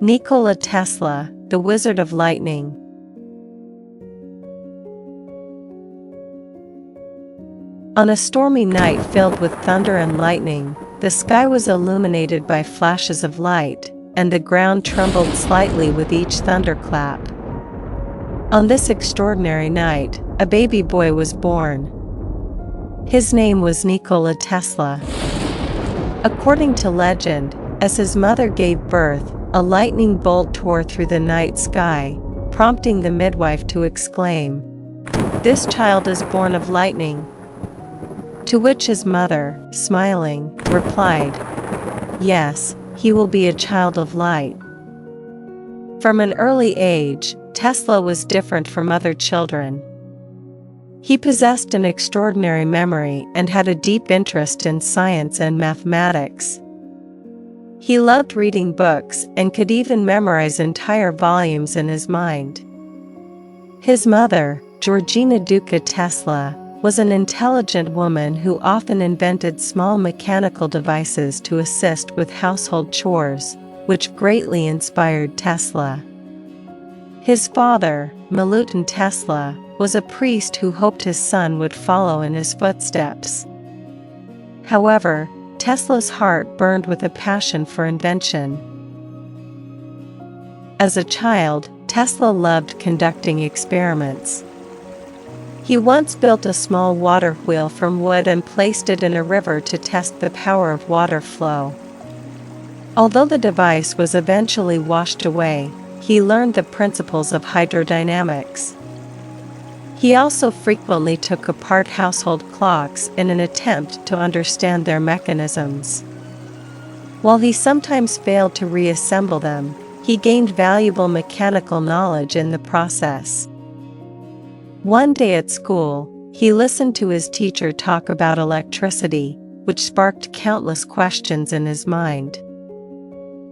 Nikola Tesla, the Wizard of Lightning. On a stormy night filled with thunder and lightning, the sky was illuminated by flashes of light, and the ground trembled slightly with each thunderclap. On this extraordinary night, a baby boy was born. His name was Nikola Tesla. According to legend, as his mother gave birth, a lightning bolt tore through the night sky, prompting the midwife to exclaim, "This child is born of lightning." To which his mother, smiling, replied, "Yes, he will be a child of light." From an early age, Tesla was different from other children. He possessed an extraordinary memory and had a deep interest in science and mathematics. He loved reading books and could even memorize entire volumes in his mind. His mother, Georgina Duca Tesla, was an intelligent woman who often invented small mechanical devices to assist with household chores, which greatly inspired Tesla. His father, Milutin Tesla, was a priest who hoped his son would follow in his footsteps. However, Tesla's heart burned with a passion for invention. As a child, Tesla loved conducting experiments. He once built a small water wheel from wood and placed it in a river to test the power of water flow. Although the device was eventually washed away, he learned the principles of hydrodynamics. He also frequently took apart household clocks in an attempt to understand their mechanisms. While he sometimes failed to reassemble them, he gained valuable mechanical knowledge in the process. One day at school, he listened to his teacher talk about electricity, which sparked countless questions in his mind.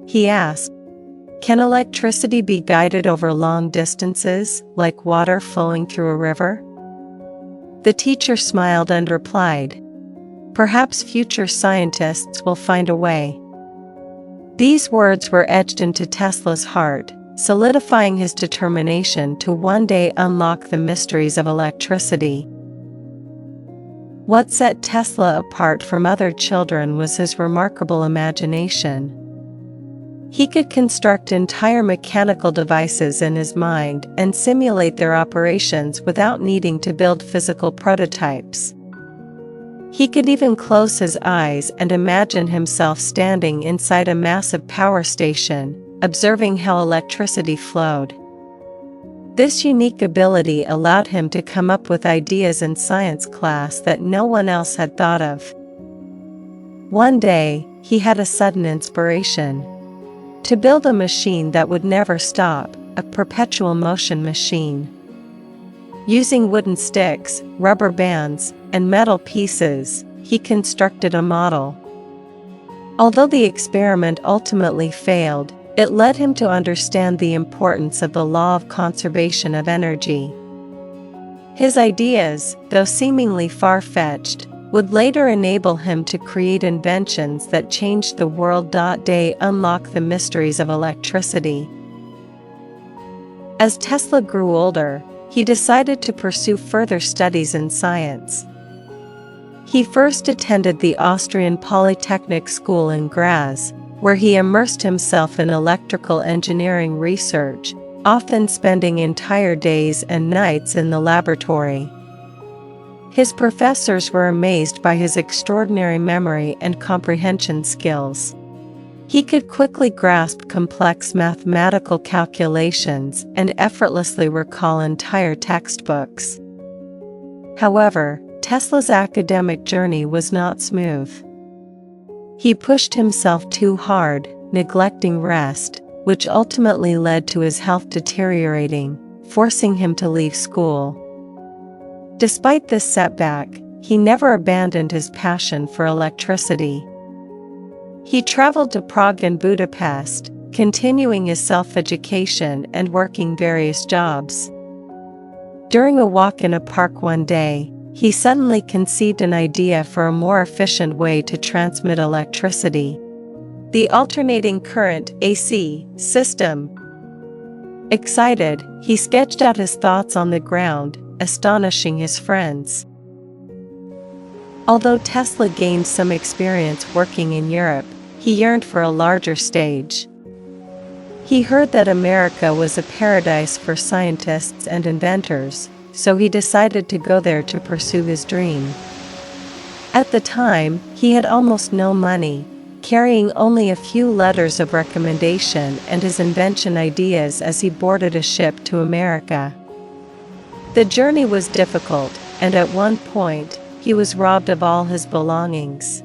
He asked, "Can electricity be guided over long distances, like water flowing through a river?" The teacher smiled and replied, "Perhaps future scientists will find a way." These words were etched into Tesla's heart, solidifying his determination to one day unlock the mysteries of electricity. What set Tesla apart from other children was his remarkable imagination. He could construct entire mechanical devices in his mind and simulate their operations without needing to build physical prototypes. He could even close his eyes and imagine himself standing inside a massive power station, observing how electricity flowed. This unique ability allowed him to come up with ideas in science class that no one else had thought of. One day, he had a sudden inspiration. To build a machine that would never stop, a perpetual motion machine. Using wooden sticks, rubber bands, and metal pieces, he constructed a model. Although the experiment ultimately failed, it led him to understand the importance of the law of conservation of energy. His ideas, though seemingly far-fetched, would later enable him to create inventions that changed the world. They unlock the mysteries of electricity. As Tesla grew older, he decided to pursue further studies in science. He first attended the Austrian Polytechnic School in Graz, where he immersed himself in electrical engineering research, often spending entire days and nights in the laboratory. His professors were amazed by his extraordinary memory and comprehension skills. He could quickly grasp complex mathematical calculations and effortlessly recall entire textbooks. However, Tesla's academic journey was not smooth. He pushed himself too hard, neglecting rest, which ultimately led to his health deteriorating, forcing him to leave school. Despite this setback, he never abandoned his passion for electricity. He traveled to Prague and Budapest, continuing his self-education and working various jobs. During a walk in a park one day, he suddenly conceived an idea for a more efficient way to transmit electricity. The alternating current AC system. Excited, he sketched out his thoughts on the ground, astonishing his friends. Although Tesla gained some experience working in Europe, he yearned for a larger stage. He heard that America was a paradise for scientists and inventors, so he decided to go there to pursue his dream. At the time, he had almost no money, carrying only a few letters of recommendation and his invention ideas as he boarded a ship to America. The journey was difficult, and at one point, he was robbed of all his belongings.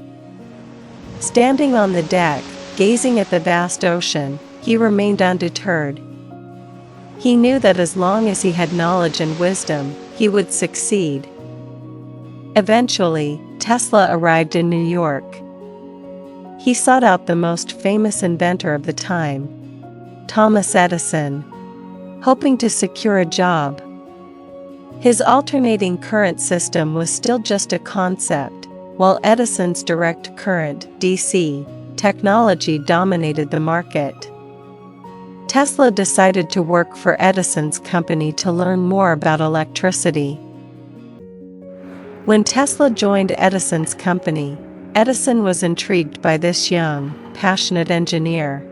Standing on the deck, gazing at the vast ocean, he remained undeterred. He knew that as long as he had knowledge and wisdom, he would succeed. Eventually, Tesla arrived in New York. He sought out the most famous inventor of the time, Thomas Edison, hoping to secure a job. His alternating current system was still just a concept, while Edison's direct current (DC) technology dominated the market. Tesla decided to work for Edison's company to learn more about electricity. When Tesla joined Edison's company, Edison was intrigued by this young, passionate engineer.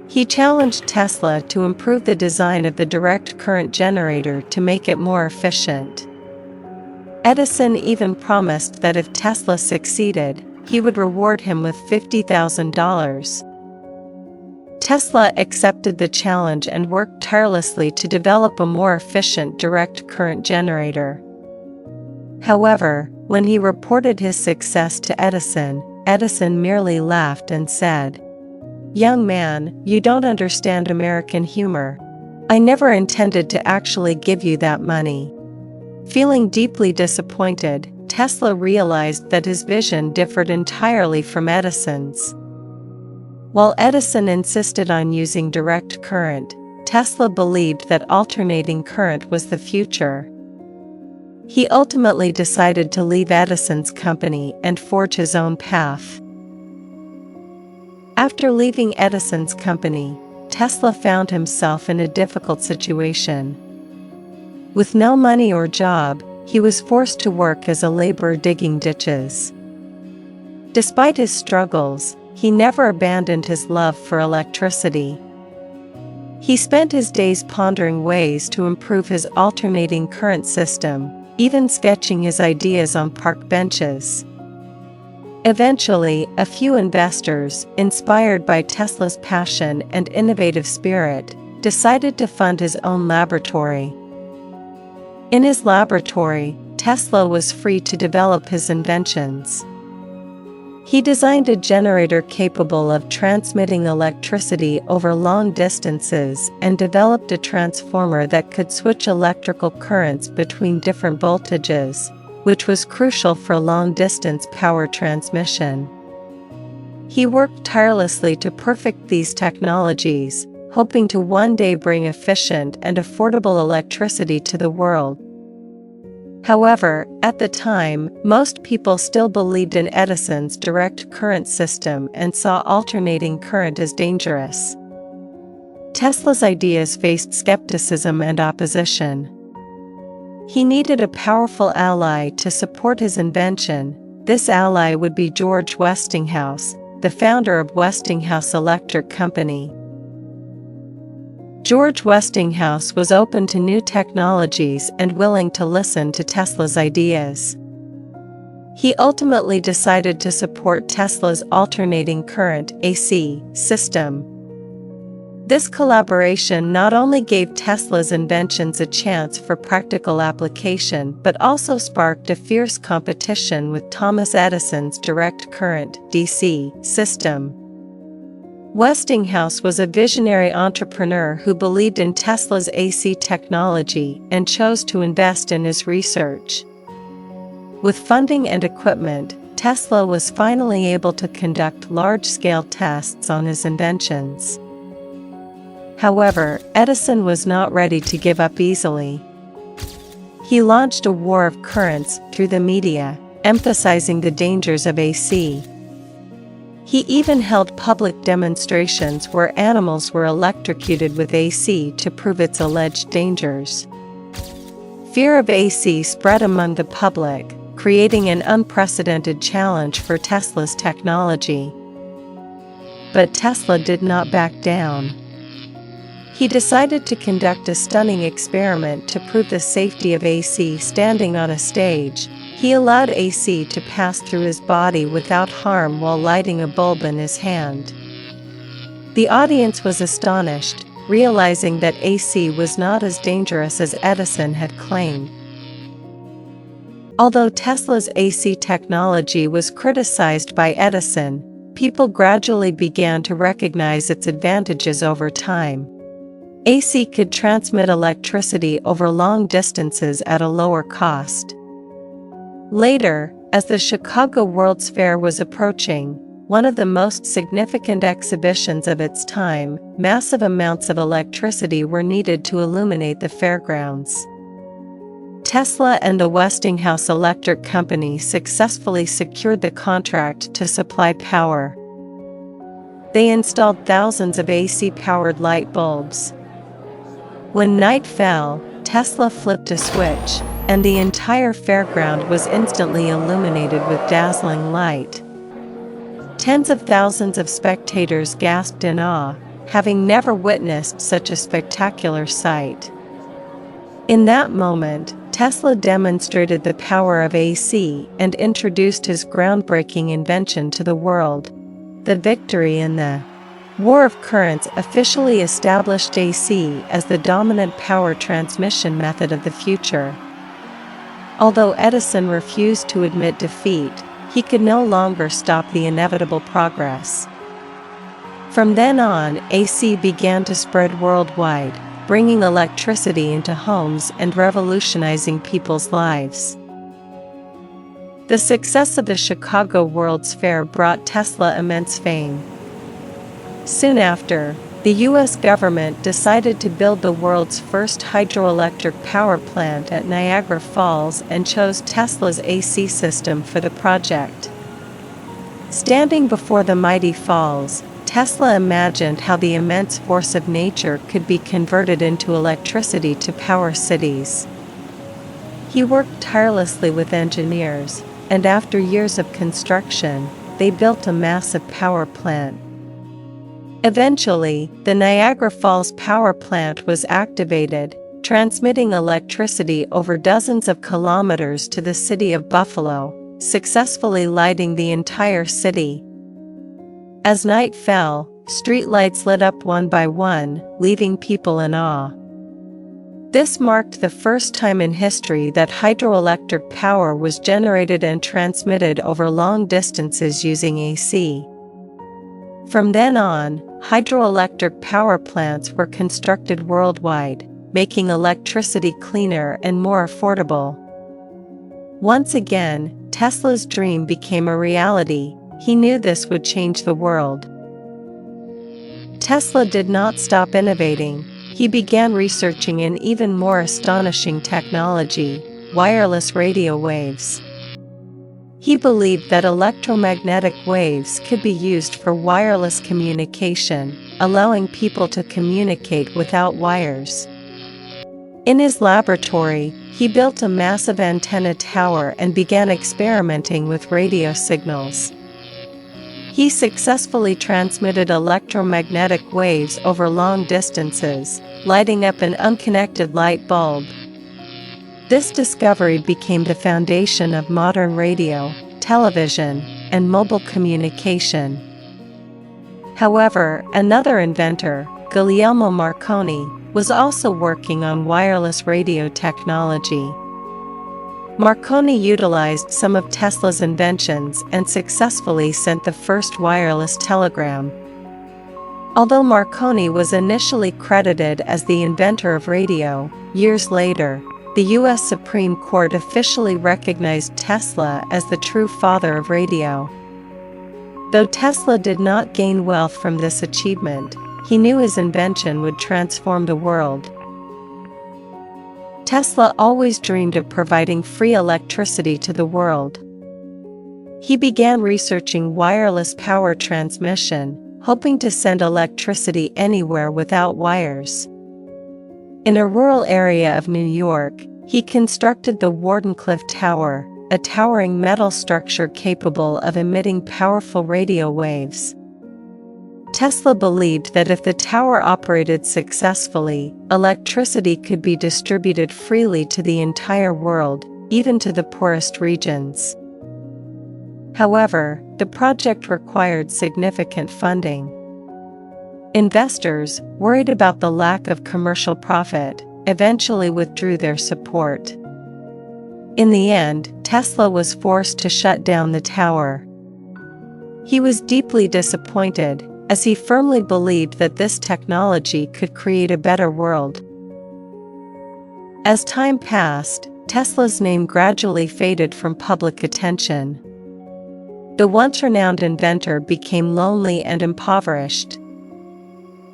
He challenged Tesla to improve the design of the direct current generator to make it more efficient. Edison even promised that if Tesla succeeded, he would reward him with $50,000. Tesla accepted the challenge and worked tirelessly to develop a more efficient direct current generator. However, when he reported his success to Edison, Edison merely laughed and said, "Young man, you don't understand American humor. I never intended to actually give you that money." Feeling deeply disappointed, Tesla realized that his vision differed entirely from Edison's. While Edison insisted on using direct current, Tesla believed that alternating current was the future. He ultimately decided to leave Edison's company and forge his own path. After leaving Edison's company, Tesla found himself in a difficult situation. With no money or job, he was forced to work as a laborer digging ditches. Despite his struggles, he never abandoned his love for electricity. He spent his days pondering ways to improve his alternating current system, even sketching his ideas on park benches. Eventually, a few investors, inspired by Tesla's passion and innovative spirit, decided to fund his own laboratory. In his laboratory, Tesla was free to develop his inventions. He designed a generator capable of transmitting electricity over long distances and developed a transformer that could switch electrical currents between different voltages, which was crucial for long-distance power transmission. He worked tirelessly to perfect these technologies, hoping to one day bring efficient and affordable electricity to the world. However, at the time, most people still believed in Edison's direct current system and saw alternating current as dangerous. Tesla's ideas faced skepticism and opposition. He needed a powerful ally to support his invention. This ally would be George Westinghouse, the founder of Westinghouse Electric Company. George Westinghouse was open to new technologies and willing to listen to Tesla's ideas. He ultimately decided to support Tesla's alternating current (AC) system. This collaboration not only gave Tesla's inventions a chance for practical application but also sparked a fierce competition with Thomas Edison's direct current (DC) system. Westinghouse was a visionary entrepreneur who believed in Tesla's AC technology and chose to invest in his research. With funding and equipment, Tesla was finally able to conduct large-scale tests on his inventions. However, Edison was not ready to give up easily. He launched a war of currents through the media, emphasizing the dangers of AC. He even held public demonstrations where animals were electrocuted with AC to prove its alleged dangers. Fear of AC spread among the public, creating an unprecedented challenge for Tesla's technology. But Tesla did not back down. He decided to conduct a stunning experiment to prove the safety of AC standing on a stage. He allowed AC to pass through his body without harm while lighting a bulb in his hand. The audience was astonished, realizing that AC was not as dangerous as Edison had claimed. Although Tesla's AC technology was criticized by Edison, people gradually began to recognize its advantages over time. AC could transmit electricity over long distances at a lower cost. Later, as the Chicago World's Fair was approaching, one of the most significant exhibitions of its time, massive amounts of electricity were needed to illuminate the fairgrounds. Tesla and the Westinghouse Electric Company successfully secured the contract to supply power. They installed thousands of AC-powered light bulbs. When night fell, Tesla flipped a switch, and the entire fairground was instantly illuminated with dazzling light. Tens of thousands of spectators gasped in awe, having never witnessed such a spectacular sight. In that moment, Tesla demonstrated the power of AC and introduced his groundbreaking invention to the world. The victory in the War of Currents officially established AC as the dominant power transmission method of the future. Although Edison refused to admit defeat, he could no longer stop the inevitable progress. From then on, AC began to spread worldwide, bringing electricity into homes and revolutionizing people's lives. The success of the Chicago World's Fair brought Tesla immense fame. Soon after, the U.S. government decided to build the world's first hydroelectric power plant at Niagara Falls and chose Tesla's AC system for the project. Standing before the mighty falls, Tesla imagined how the immense force of nature could be converted into electricity to power cities. He worked tirelessly with engineers, and after years of construction, they built a massive power plant. Eventually, the Niagara Falls power plant was activated, transmitting electricity over dozens of kilometers to the city of Buffalo, successfully lighting the entire city. As night fell, streetlights lit up one by one, leaving people in awe. This marked the first time in history that hydroelectric power was generated and transmitted over long distances using AC. From then on, hydroelectric power plants were constructed worldwide, making electricity cleaner and more affordable. Once again, Tesla's dream became a reality. He knew this would change the world. Tesla did not stop innovating. He began researching an even more astonishing technology: wireless radio waves. He believed that electromagnetic waves could be used for wireless communication, allowing people to communicate without wires. In his laboratory, he built a massive antenna tower and began experimenting with radio signals. He successfully transmitted electromagnetic waves over long distances, lighting up an unconnected light bulb. This discovery became the foundation of modern radio, television, and mobile communication. However, another inventor, Guglielmo Marconi, was also working on wireless radio technology. Marconi utilized some of Tesla's inventions and successfully sent the first wireless telegram. Although Marconi was initially credited as the inventor of radio, years later, the U.S. Supreme Court officially recognized Tesla as the true father of radio. Though Tesla did not gain wealth from this achievement, he knew his invention would transform the world. Tesla always dreamed of providing free electricity to the world. He began researching wireless power transmission, hoping to send electricity anywhere without wires. In a rural area of New York, he constructed the Wardenclyffe Tower, a towering metal structure capable of emitting powerful radio waves. Tesla believed that if the tower operated successfully, electricity could be distributed freely to the entire world, even to the poorest regions. However, the project required significant funding. Investors, worried about the lack of commercial profit, eventually withdrew their support. In the end, Tesla was forced to shut down the tower. He was deeply disappointed, as he firmly believed that this technology could create a better world. As time passed, Tesla's name gradually faded from public attention. The once renowned inventor became lonely and impoverished.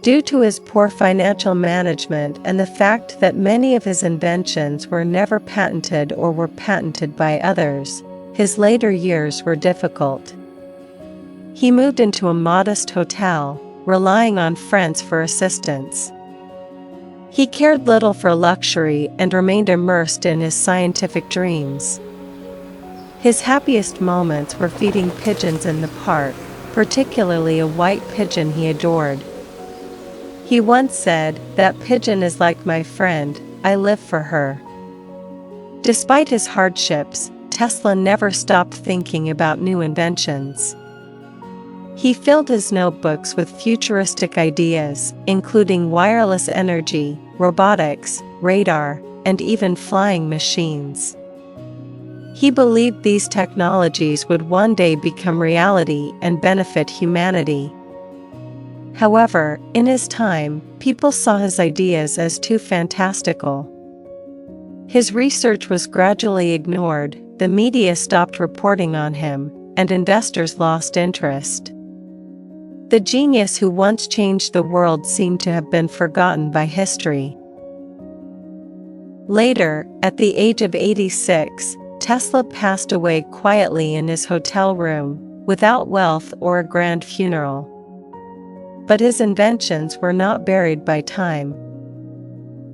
Due to his poor financial management and the fact that many of his inventions were never patented or were patented by others, his later years were difficult. He moved into a modest hotel, relying on friends for assistance. He cared little for luxury and remained immersed in his scientific dreams. His happiest moments were feeding pigeons in the park, particularly a white pigeon he adored. He once said, "That pigeon is like my friend, I live for her." Despite his hardships, Tesla never stopped thinking about new inventions. He filled his notebooks with futuristic ideas, including wireless energy, robotics, radar, and even flying machines. He believed these technologies would one day become reality and benefit humanity. However, in his time, people saw his ideas as too fantastical. His research was gradually ignored, the media stopped reporting on him, and investors lost interest. The genius who once changed the world seemed to have been forgotten by history. Later, at the age of 86, Tesla passed away quietly in his hotel room, without wealth or a grand funeral. But his inventions were not buried by time.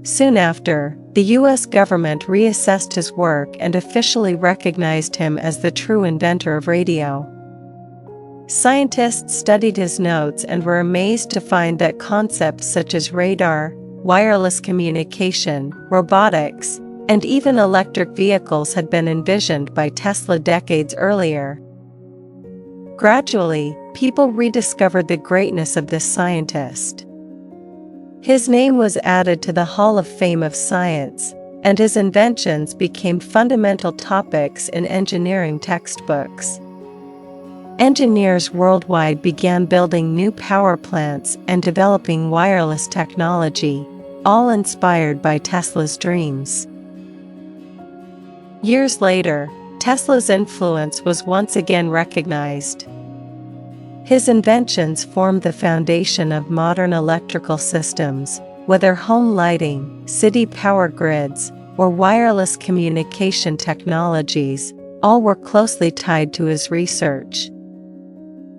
Soon after, the U.S. government reassessed his work and officially recognized him as the true inventor of radio. Scientists studied his notes and were amazed to find that concepts such as radar, wireless communication, robotics, and even electric vehicles had been envisioned by Tesla decades earlier. Gradually, people rediscovered the greatness of this scientist. His name was added to the Hall of Fame of Science, and his inventions became fundamental topics in engineering textbooks. Engineers worldwide began building new power plants and developing wireless technology, all inspired by Tesla's dreams. Years later, Tesla's influence was once again recognized. His inventions formed the foundation of modern electrical systems, whether home lighting, city power grids, or wireless communication technologies, all were closely tied to his research.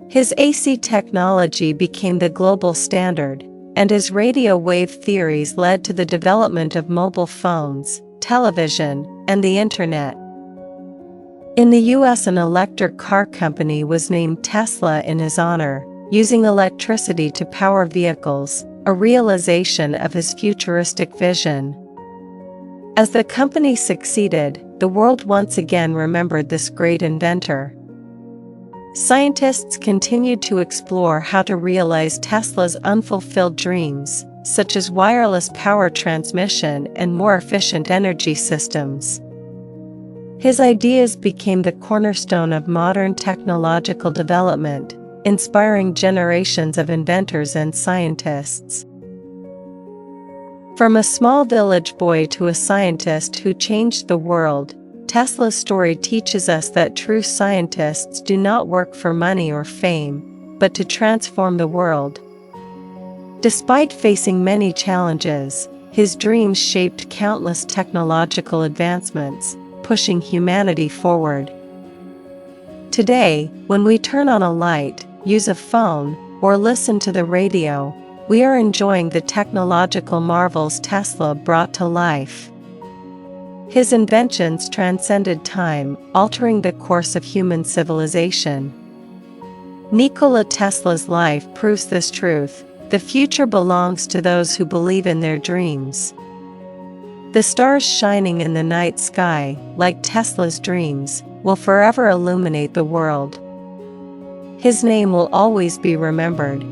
His AC technology became the global standard, and his radio wave theories led to the development of mobile phones, television, and the Internet. In the US, an electric car company was named Tesla in his honor, using electricity to power vehicles, a realization of his futuristic vision. As the company succeeded, the world once again remembered this great inventor. Scientists continued to explore how to realize Tesla's unfulfilled dreams, such as wireless power transmission and more efficient energy systems. His ideas became the cornerstone of modern technological development, inspiring generations of inventors and scientists. From a small village boy to a scientist who changed the world, Tesla's story teaches us that true scientists do not work for money or fame, but to transform the world. Despite facing many challenges, his dreams shaped countless technological advancements, pushing humanity forward. Today, when we turn on a light, use a phone, or listen to the radio, we are enjoying the technological marvels Tesla brought to life. His inventions transcended time, altering the course of human civilization. Nikola Tesla's life proves this truth: the future belongs to those who believe in their dreams. The stars shining in the night sky, like Tesla's dreams, will forever illuminate the world. His name will always be remembered,